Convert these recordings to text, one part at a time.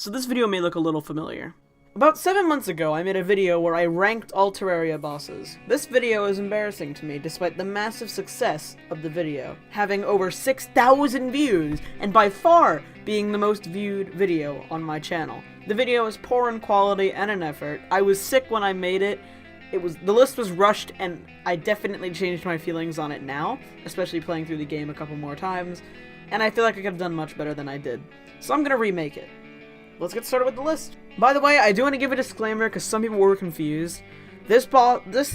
so this video may look a little familiar. About 7 months ago, I made a video where I ranked all Terraria bosses. This video is embarrassing to me despite the massive success of the video, having over 6,000 views, and by far being the most viewed video on my channel. The video is poor in quality and in effort. I was sick when I made it. The list was rushed, and I definitely changed my feelings on it now, especially playing through the game a couple more times, and I feel like I could have done much better than I did. So I'm gonna remake it. Let's get started with the list. By the way, I do want to give a disclaimer because some people were confused. This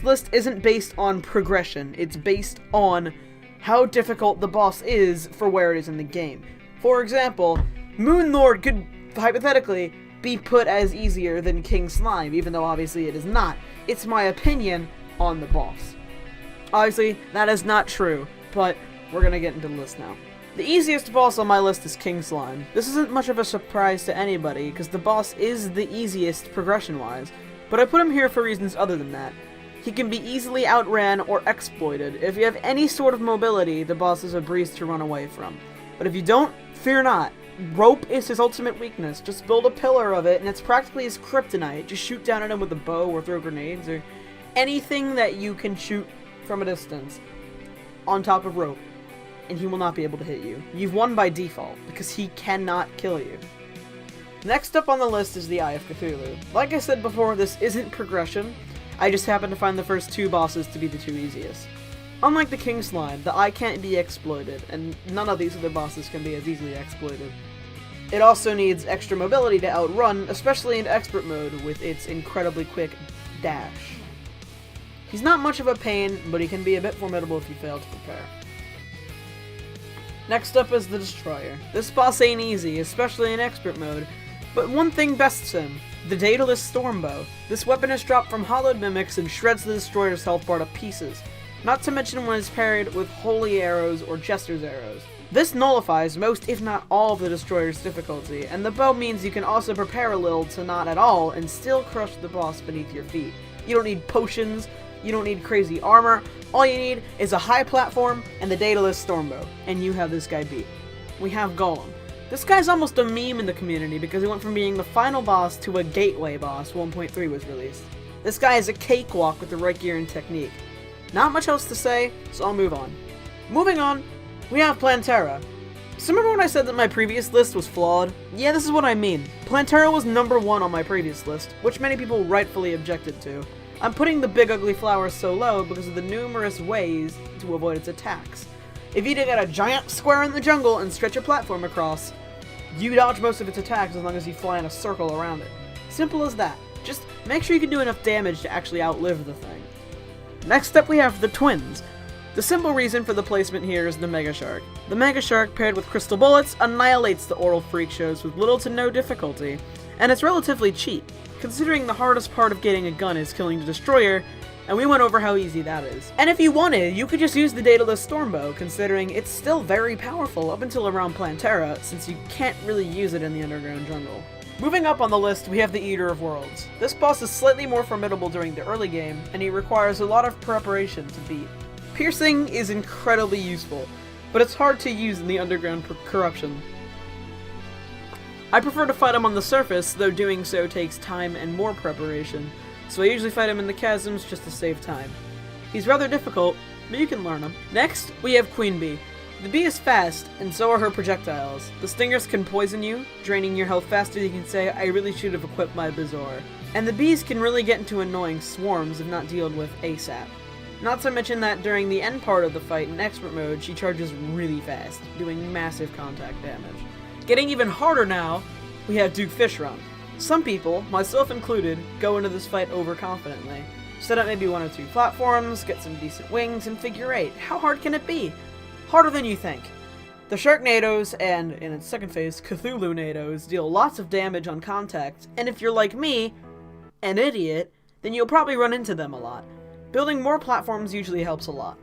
list isn't based on progression. It's based on how difficult the boss is for where it is in the game. For example, Moon Lord could hypothetically be put as easier than King Slime, even though obviously it is not. It's my opinion on the boss. Obviously, that is not true, but we're gonna get into the list now. The easiest boss on my list is King Slime. This isn't much of a surprise to anybody, because the boss is the easiest progression-wise, but I put him here for reasons other than that. He can be easily outran or exploited. If you have any sort of mobility, the boss is a breeze to run away from. But if you don't, fear not. Rope is his ultimate weakness. Just build a pillar of it, and it's practically his kryptonite. Just shoot down at him with a bow or throw grenades, or anything that you can shoot from a distance on top of rope, and he will not be able to hit you. You've won by default, because he cannot kill you. Next up on the list is the Eye of Cthulhu. Like I said before, this isn't progression. I just happened to find the first two bosses to be the two easiest. Unlike the King Slime, the Eye can't be exploited, and none of these other bosses can be as easily exploited. It also needs extra mobility to outrun, especially in expert mode with its incredibly quick dash. He's not much of a pain, but he can be a bit formidable if you fail to prepare. Next up is the Destroyer. This boss ain't easy, especially in expert mode, but one thing bests him, the Daedalus Stormbow. This weapon is dropped from hollowed mimics and shreds the Destroyer's health bar to pieces, not to mention when it's paired with Holy Arrows or Jester's Arrows. This nullifies most, if not all, of the Destroyer's difficulty, and the bow means you can also prepare a little to not at all and still crush the boss beneath your feet. You don't need potions, you don't need crazy armor, all you need is a high platform and the Daedalus Stormbow, and you have this guy beat. We have Golem. This guy's almost a meme in the community because he went from being the final boss to a gateway boss. 1.3 was released. This guy is a cakewalk with the right gear and technique. Not much else to say, so I'll move on. Moving on, we have Plantera. So remember when I said that my previous list was flawed? Yeah, this is what I mean. Plantera was number 1 on my previous list, which many people rightfully objected to. I'm putting the big ugly flower so low because of the numerous ways to avoid its attacks. If you get a giant square in the jungle and stretch a platform across, you dodge most of its attacks as long as you fly in a circle around it. Simple as that. Just make sure you can do enough damage to actually outlive the thing. Next up we have the Twins. The simple reason for the placement here is the Mega Shark. The Mega Shark paired with Crystal Bullets annihilates the Oral Freak shows with little to no difficulty, and it's relatively cheap, considering the hardest part of getting a gun is killing the Destroyer, and we went over how easy that is. And if you wanted, you could just use the Daedalus Stormbow, considering it's still very powerful up until around Plantera, since you can't really use it in the underground jungle. Moving up on the list, we have the Eater of Worlds. This boss is slightly more formidable during the early game, and he requires a lot of preparation to beat. Piercing is incredibly useful, but it's hard to use in the underground corruption. I prefer to fight him on the surface, though doing so takes time and more preparation, so I usually fight him in the chasms just to save time. He's rather difficult, but you can learn him. Next, we have Queen Bee. The bee is fast, and so are her projectiles. The stingers can poison you, draining your health faster than you can say, I really should have equipped my Bazaar. And the bees can really get into annoying swarms if not dealt with ASAP. Not to mention that during the end part of the fight in expert mode, she charges really fast, doing massive contact damage. Getting even harder now, we have Duke Fishron. Some people, myself included, go into this fight overconfidently. Set up maybe 1 or 2 platforms, get some decent wings, and figure 8. How hard can it be? Harder than you think. The Sharknadoes, and in its second phase, Cthulhu-nados, deal lots of damage on contact, and if you're like me, an idiot, then you'll probably run into them a lot. Building more platforms usually helps a lot.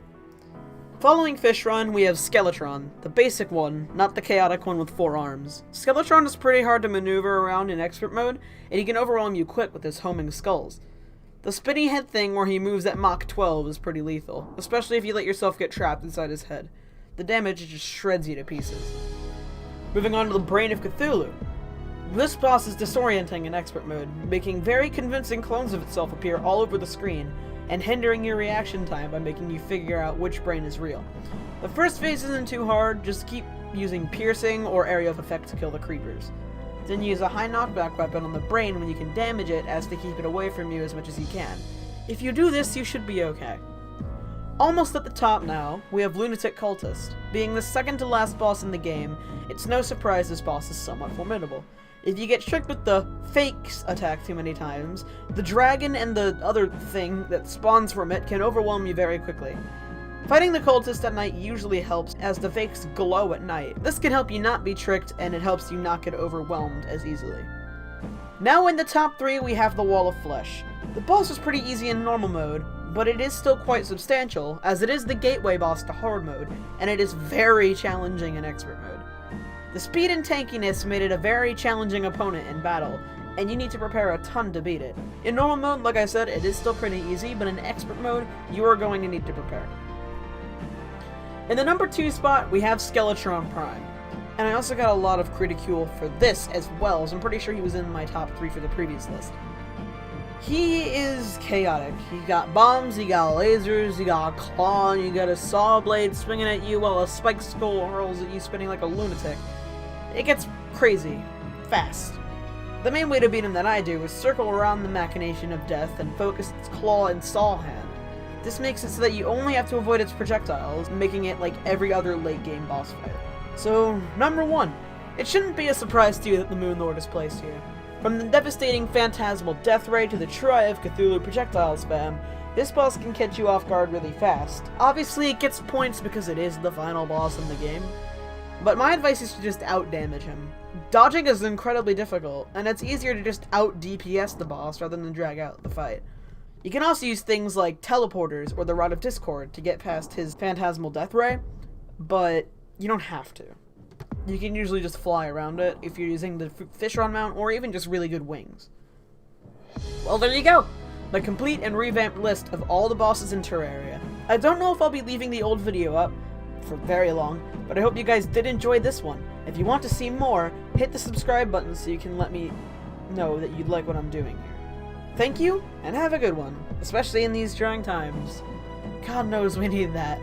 Following Fishron, we have Skeletron, the basic one, not the chaotic one with 4 arms. Skeletron is pretty hard to maneuver around in expert mode, and he can overwhelm you quick with his homing skulls. The spinny head thing where he moves at Mach 12 is pretty lethal, especially if you let yourself get trapped inside his head. The damage just shreds you to pieces. Moving on to the Brain of Cthulhu. This boss is disorienting in expert mode, making very convincing clones of itself appear all over the screen, and hindering your reaction time by making you figure out which brain is real. The first phase isn't too hard, just keep using piercing or area of effect to kill the creepers. Then use a high knockback weapon on the brain when you can damage it as to keep it away from you as much as you can. If you do this, you should be okay. Almost at the top now, we have Lunatic Cultist. Being the second to last boss in the game, it's no surprise this boss is somewhat formidable. If you get tricked with the fakes attack too many times, the dragon and the other thing that spawns from it can overwhelm you very quickly. Fighting the cultist at night usually helps, as the fakes glow at night. This can help you not be tricked, and it helps you not get overwhelmed as easily. Now in the top 3 we have the Wall of Flesh. The boss is pretty easy in normal mode, but it is still quite substantial, as it is the gateway boss to hard mode, and it is very challenging in expert mode. The speed and tankiness made it a very challenging opponent in battle, and you need to prepare a ton to beat it. In normal mode, like I said, it is still pretty easy, but in expert mode, you are going to need to prepare. In the number 2 spot, we have Skeletron Prime. And I also got a lot of ridicule for this as well, so I'm pretty sure he was in my top 3 for the previous list. He is chaotic. He got bombs, he got lasers, he got a claw, and you got a saw blade swinging at you while a spiked skull hurls at you spinning like a lunatic. It gets crazy, fast. The main way to beat him that I do is circle around the machination of death and focus its claw and saw hand. This makes it so that you only have to avoid its projectiles, making it like every other late game boss fight. So, number 1. It shouldn't be a surprise to you that the Moon Lord is placed here. From the devastating phantasmal death ray to the Try of Cthulhu projectile spam, this boss can catch you off guard really fast. Obviously it gets points because it is the final boss in the game, but my advice is to just out-damage him. Dodging is incredibly difficult, and it's easier to just out-DPS the boss rather than drag out the fight. You can also use things like teleporters or the Rod of Discord to get past his phantasmal death ray, but you don't have to. You can usually just fly around it if you're using the Fishron mount or even just really good wings. Well, there you go! The complete and revamped list of all the bosses in Terraria. I don't know if I'll be leaving the old video up for very long, but I hope you guys did enjoy this one. If you want to see more, hit the subscribe button so you can let me know that you'd like what I'm doing here. Thank you, and have a good one, especially in these trying times. God knows we need that.